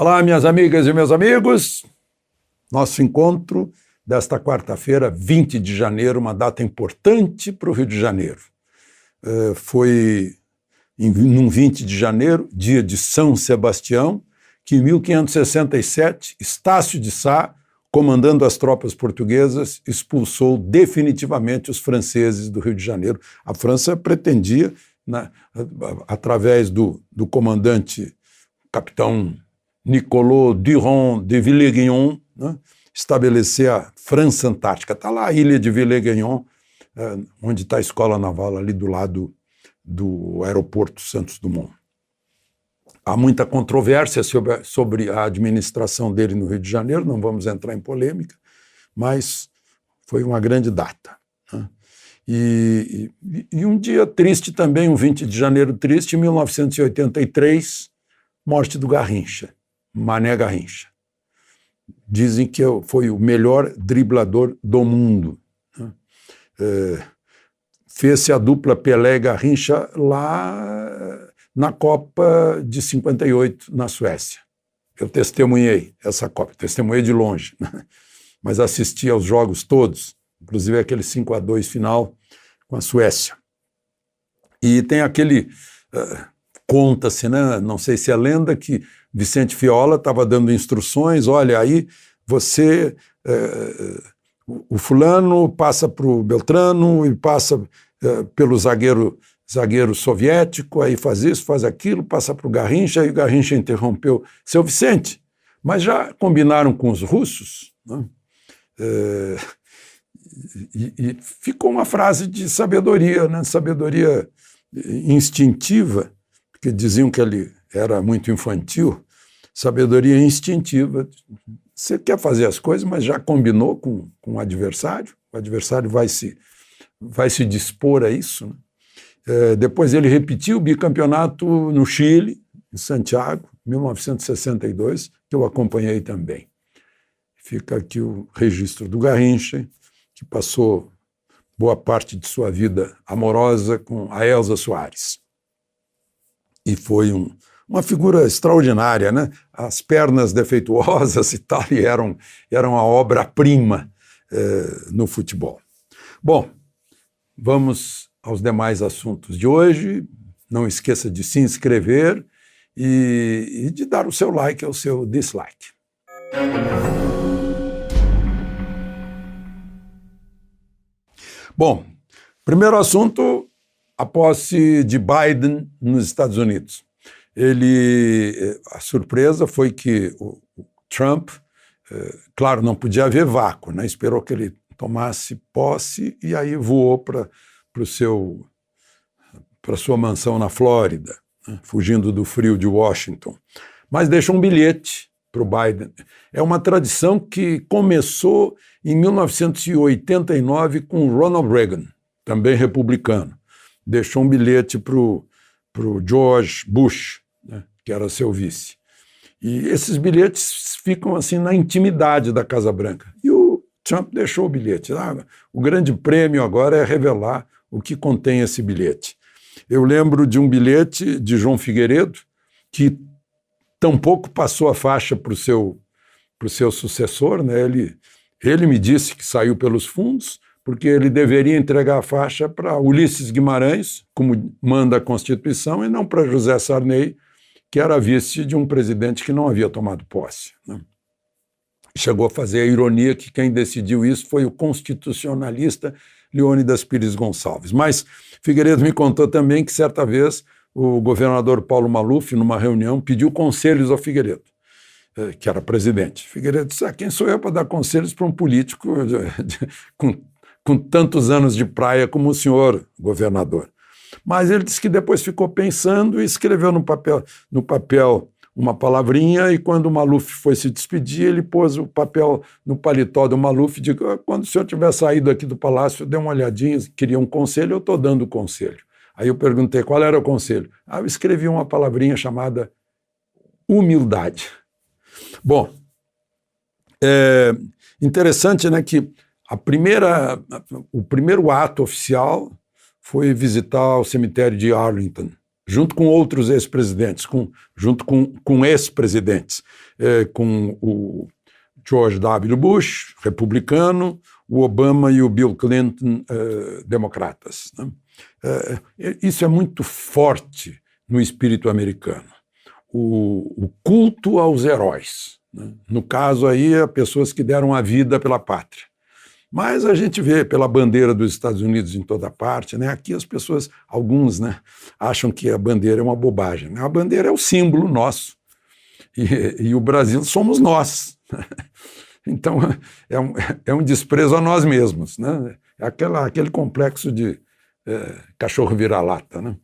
Olá, minhas amigas e meus amigos. Nosso encontro desta quarta-feira, 20 de janeiro, uma data importante para o Rio de Janeiro. Foi num 20 de janeiro, dia de São Sebastião, que em 1567, Estácio de Sá, comandando as tropas portuguesas, expulsou definitivamente os franceses do Rio de Janeiro. A França pretendia, através do comandante capitão Nicolas Durand de Villegagnon, estabelecer a França Antártica. Está lá a ilha de Villegagnon, onde está a escola naval, ali do lado do aeroporto Santos Dumont. Há muita controvérsia sobre a administração dele no Rio de Janeiro, não vamos entrar em polêmica, mas foi uma grande data. E um dia triste também, um 20 de janeiro triste, em 1983, morte do Garrincha, Mané Garrincha. Dizem que foi o melhor driblador do mundo. Fez-se a dupla Pelé e Garrincha lá na Copa de 58, na Suécia. Eu testemunhei essa Copa, testemunhei de longe, mas assisti aos jogos todos, inclusive aquele 5-2 final com a Suécia. E tem aquele... conta-se, né? Não sei se é lenda, que Vicente Fiola estava dando instruções, olha, aí você, o fulano passa para o Beltrano e passa pelo zagueiro soviético, aí faz isso, faz aquilo, passa para o Garrincha, e o Garrincha interrompeu, seu Vicente, mas já combinaram com os russos? Né? E ficou uma frase de sabedoria, né? Sabedoria instintiva, porque diziam que ele era muito infantil, sabedoria instintiva. Você quer fazer as coisas, mas já combinou com o adversário vai se dispor a isso. Né? Depois ele repetiu o bicampeonato no Chile, em Santiago, 1962, que eu acompanhei também. Fica aqui o registro do Garrincha, que passou boa parte de sua vida amorosa com a Elza Soares. E foi uma figura extraordinária, né? As pernas defeituosas e tal, e eram a obra-prima no futebol. Bom, vamos aos demais assuntos de hoje. Não esqueça de se inscrever e de dar o seu like ou o seu dislike. Bom, primeiro assunto, a posse de Biden nos Estados Unidos. A surpresa foi que o Trump, claro, não podia haver vácuo, né? Esperou que ele tomasse posse e aí voou para sua mansão na Flórida, né? Fugindo do frio de Washington. Mas deixou um bilhete para o Biden. É uma tradição que começou em 1989 com Ronald Reagan, também republicano. Deixou um bilhete para o George Bush, né, que era seu vice. E esses bilhetes ficam assim na intimidade da Casa Branca. E o Trump deixou o bilhete. O grande prêmio agora é revelar o que contém esse bilhete. Eu lembro de um bilhete de João Figueiredo, que tampouco passou a faixa para o seu sucessor, né? Ele me disse que saiu pelos fundos, porque ele deveria entregar a faixa para Ulisses Guimarães, como manda a Constituição, e não para José Sarney, que era vice de um presidente que não havia tomado posse. Né? Chegou a fazer a ironia que quem decidiu isso foi o constitucionalista Leônidas Pires Gonçalves. Mas Figueiredo me contou também que, certa vez, o governador Paulo Maluf, numa reunião, pediu conselhos ao Figueiredo, que era presidente. Figueiredo disse, quem sou eu para dar conselhos para um político com tantos anos de praia como o senhor, governador. Mas ele disse que depois ficou pensando e escreveu no papel uma palavrinha, e quando o Maluf foi se despedir, ele pôs o papel no paletó do Maluf e disse, quando o senhor tiver saído aqui do palácio, dê uma olhadinha, queria um conselho, eu estou dando o conselho. Aí eu perguntei, qual era o conselho? Eu escrevi uma palavrinha chamada humildade. Bom, é interessante, né, que o primeiro ato oficial foi visitar o cemitério de Arlington, junto com outros ex-presidentes, junto com ex-presidentes, com o George W. Bush, republicano, o Obama e o Bill Clinton, democratas, né? Isso é muito forte no espírito americano. O culto aos heróis, né? No caso aí, pessoas que deram a vida pela pátria. Mas a gente vê pela bandeira dos Estados Unidos em toda parte, né? Aqui as pessoas, alguns, né, acham que a bandeira é uma bobagem, né? A bandeira é o símbolo nosso. E o Brasil somos nós. Então, é um desprezo a nós mesmos, né? É aquele complexo de cachorro vira-lata, né?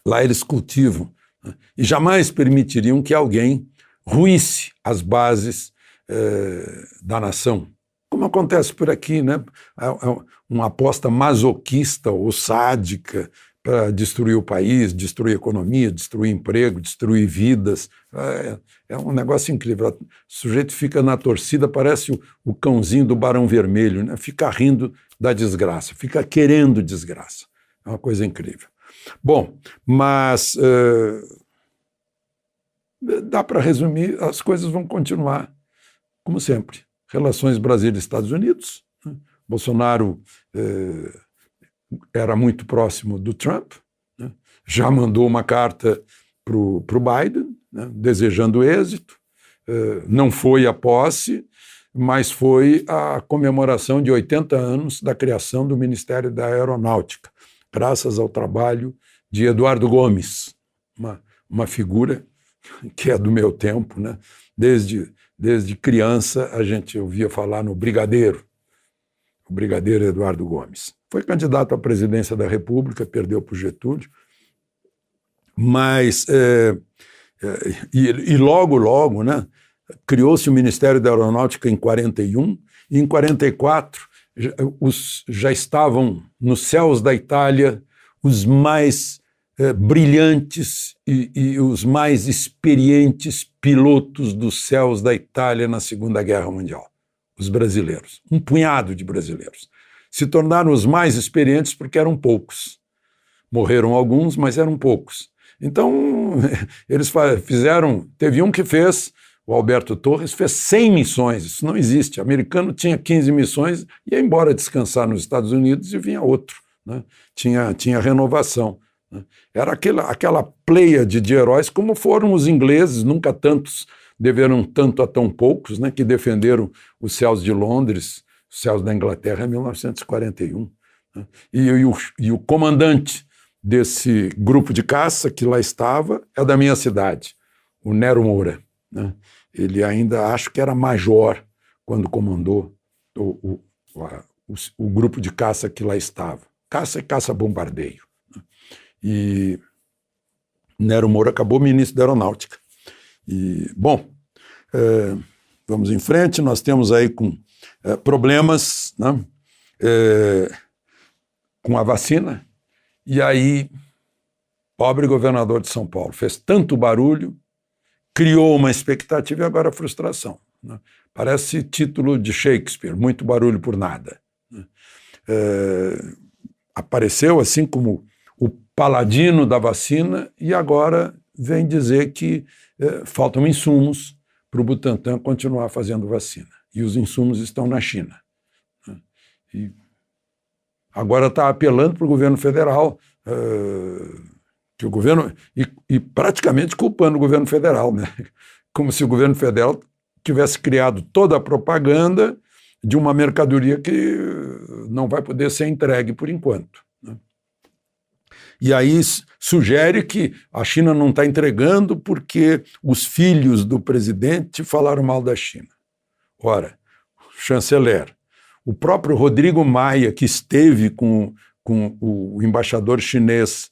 Lá eles cultivam, né? E jamais permitiriam que alguém ruísse as bases da nação, como acontece por aqui, né? Uma aposta masoquista ou sádica para destruir o país, destruir a economia, destruir emprego, destruir vidas. É um negócio incrível. O sujeito fica na torcida, parece o cãozinho do Barão Vermelho, né? Fica rindo da desgraça, fica querendo desgraça. É uma coisa incrível. Bom, mas dá para resumir, as coisas vão continuar como sempre. Relações Brasil e Estados Unidos, né? Bolsonaro era muito próximo do Trump, né? Já mandou uma carta para o Biden, né? Desejando êxito. Não foi a posse, mas foi a comemoração de 80 anos da criação do Ministério da Aeronáutica, graças ao trabalho de Eduardo Gomes, uma figura que é do meu tempo, né? Desde criança a gente ouvia falar no Brigadeiro, o Brigadeiro Eduardo Gomes. Foi candidato à presidência da República, perdeu para o Getúlio, mas logo, né, criou-se o Ministério da Aeronáutica em 41, e em 44 já estavam nos céus da Itália os mais brilhantes e os mais experientes pilotos dos céus da Itália na Segunda Guerra Mundial, os brasileiros, um punhado de brasileiros. Se tornaram os mais experientes porque eram poucos. Morreram alguns, mas eram poucos. Então, eles teve um que fez, o Alberto Torres, fez 100 missões, isso não existe. O americano tinha 15 missões, ia embora descansar nos Estados Unidos e vinha outro, né? Tinha renovação. Era aquela pleiade de heróis, como foram os ingleses, nunca tantos, deveram tanto a tão poucos, né, que defenderam os céus de Londres, os céus da Inglaterra em 1941. Né? E o comandante desse grupo de caça que lá estava é da minha cidade, o Nero Moura. Né? Ele ainda, acho que era major quando comandou o grupo de caça que lá estava. Caça e caça-bombardeio. E Nero Moura acabou ministro da Aeronáutica. E, bom, vamos em frente, nós temos aí com problemas, né, com a vacina, e aí, pobre governador de São Paulo, fez tanto barulho, criou uma expectativa e agora frustração. Né? Parece título de Shakespeare, muito barulho por nada. Né? Apareceu assim como o paladino da vacina e agora vem dizer que faltam insumos para o Butantan continuar fazendo vacina. E os insumos estão na China. Né? E agora está apelando para o governo federal, que o governo e praticamente culpando o governo federal, né? Como se o governo federal tivesse criado toda a propaganda de uma mercadoria que não vai poder ser entregue por enquanto. Né? E aí sugere que a China não está entregando porque os filhos do presidente falaram mal da China. Ora, chanceler, o próprio Rodrigo Maia, que esteve com o embaixador chinês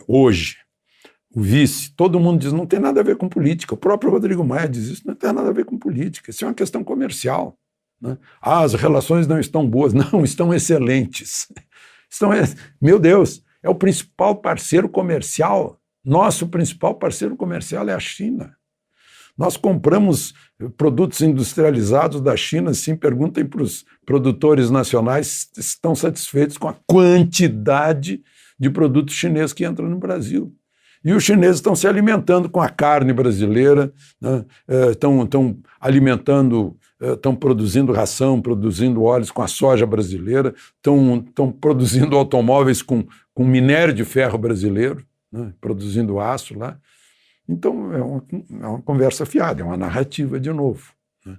hoje, o vice, todo mundo diz, não tem nada a ver com política. O próprio Rodrigo Maia diz isso, não tem nada a ver com política, isso é uma questão comercial. Né? As relações não estão boas, não, estão excelentes. Meu Deus, é o principal parceiro comercial, nosso principal parceiro comercial é a China. Nós compramos produtos industrializados da China, sim, perguntem para os produtores nacionais se estão satisfeitos com a quantidade de produtos chineses que entram no Brasil. E os chineses estão se alimentando com a carne brasileira, né? Estão alimentando, estão produzindo ração, produzindo óleos com a soja brasileira, estão produzindo automóveis com minério de ferro brasileiro, né? Produzindo aço lá. Então, é uma conversa fiada, é uma narrativa de novo, né?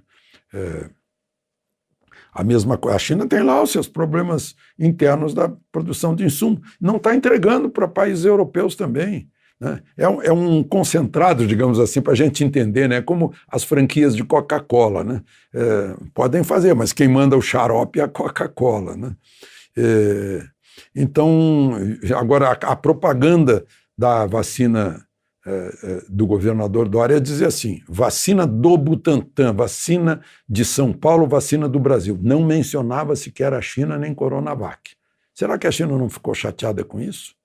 A China tem lá os seus problemas internos da produção de insumo, não está entregando para países europeus também, né? É um concentrado, digamos assim, para a gente entender, né? Como as franquias de Coca-Cola, né? Podem fazer, mas quem manda o xarope é a Coca-Cola, né? Então, agora a propaganda da vacina do governador Dória dizia assim: vacina do Butantan, vacina de São Paulo, vacina do Brasil. Não mencionava sequer a China nem Coronavac. Será que a China não ficou chateada com isso?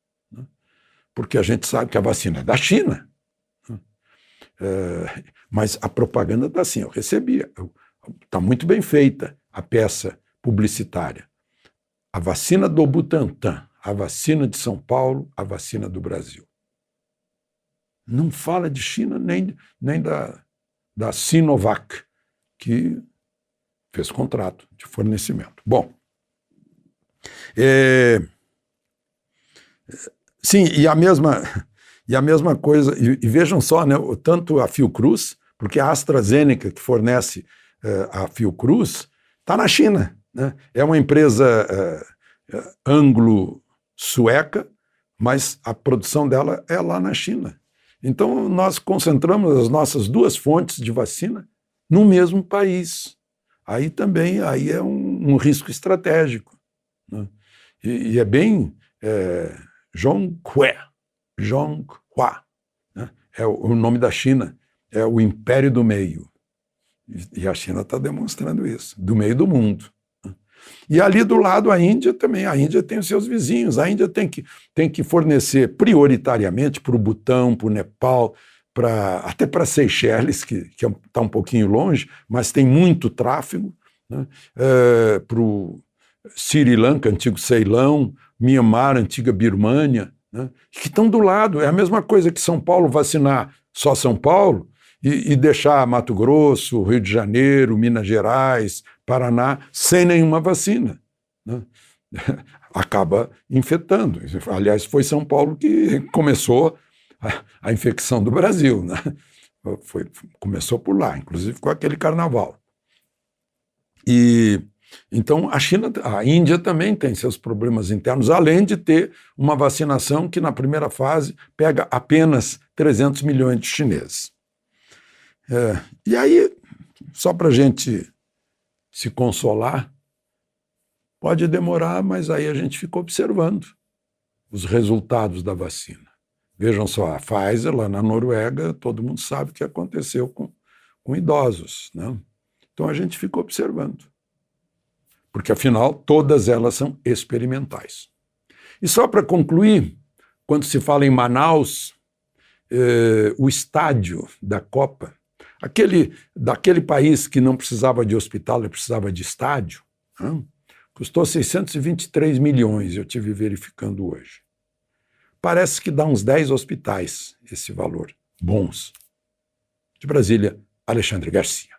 Porque a gente sabe que a vacina é da China. Mas a propaganda está assim, eu recebi, está muito bem feita a peça publicitária. A vacina do Butantan, a vacina de São Paulo, a vacina do Brasil. Não fala de China nem da Sinovac, que fez contrato de fornecimento. Bom, sim, e a mesma coisa, e vejam só, né, tanto a Fiocruz, porque a AstraZeneca, que fornece a Fiocruz, está na China, né? É uma empresa anglo-sueca, mas a produção dela é lá na China. Então, nós concentramos as nossas duas fontes de vacina no mesmo país. Aí também é um risco estratégico, né? E é bem Zhonghua, né? É o nome da China, é o Império do Meio. E a China está demonstrando isso, do meio do mundo. E ali do lado a Índia também, a Índia tem os seus vizinhos, a Índia tem que fornecer prioritariamente para o Butão, para o Nepal, até para Seychelles, que está um pouquinho longe, mas tem muito tráfego, né? Para o Sri Lanka, antigo Ceilão, Myanmar, antiga Birmânia, né? Que estão do lado. É a mesma coisa que São Paulo vacinar só São Paulo e deixar Mato Grosso, Rio de Janeiro, Minas Gerais, Paraná, sem nenhuma vacina, né? Acaba infectando. Aliás, foi São Paulo que começou a infecção do Brasil, né? Começou por lá, inclusive com aquele carnaval. E então a Índia também tem seus problemas internos, além de ter uma vacinação que na primeira fase pega apenas 300 milhões de chineses. E aí, só para a gente se consolar, pode demorar, mas aí a gente fica observando os resultados da vacina. Vejam só, a Pfizer, lá na Noruega, todo mundo sabe o que aconteceu com idosos, né? Então a gente fica observando, porque afinal todas elas são experimentais. E só para concluir, quando se fala em Manaus, o estádio da Copa, daquele país que não precisava de hospital, ele precisava de estádio, né? Custou 623 milhões, eu estive verificando hoje. Parece que dá uns 10 hospitais esse valor, bons. De Brasília, Alexandre Garcia.